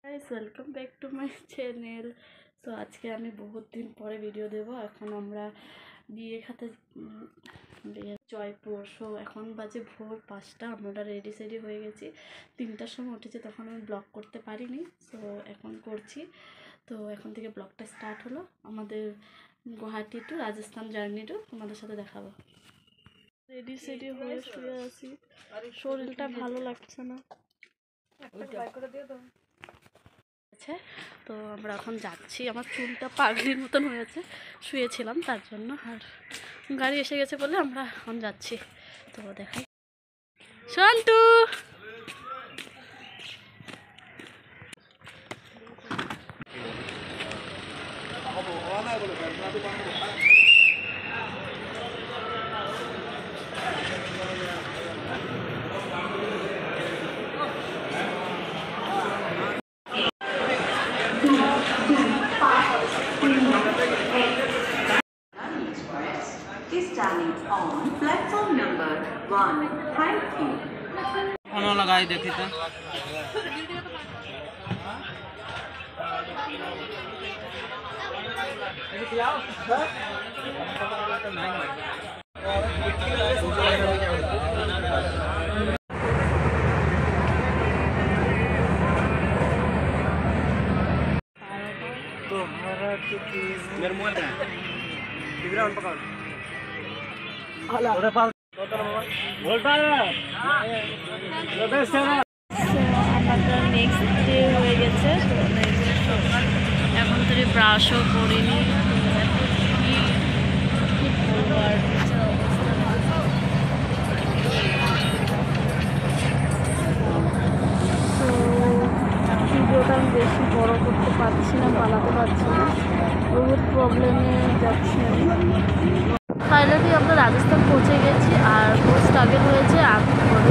Guys welcome back to my channel. So आज के आमी बहुत दिन पर भिडियो देव। एखन आमरा बिये खाते जयपुर। सो एखन बाजे भोर 5टा। आमरा रेडी सेडी हो गेছি। 3টার সময় উঠেছি, তখন আমি ব্লগ করতে পারিনি। সো এখন করছি। তো এখন থেকে ব্লগটা স্টার্ট হলো। আমাদের গুয়াহাটি টু রাজস্থান জার্নিটা তোমাদের সাথে দেখাবো। রেডি সেডি হয়ে শুয়ে আছি, শরীরটা ভালো লাগছে না। তো আমরা এখন যাচ্ছি। আমার চুলটা পাগলির মতন হয়েছে, শুয়েছিলাম তার জন্য। আর গাড়ি এসে গেছে বলে আমরা এখন যাচ্ছি। তো দেখাই Santu. Standing on platform number 1. Thank you. कौन लगाई देखी तो मेरे मुंह में टिकरा उन पकड़ আমাদের নেক্সট ডে হয়ে গেছে। এখন তো ব্রাশও করিনি। কি বলবো আর, ভিডিওটা আমি বেশি বড় করতে পারছি না, বানাতে পারছি না, বহুত প্রবলেমে যাচ্ছি আমি। ফাইনালি আমরা রাজস্থান পৌঁছে গেছি। আর বহুত স্ট্রাগল হয়েছে। আমি ঘরে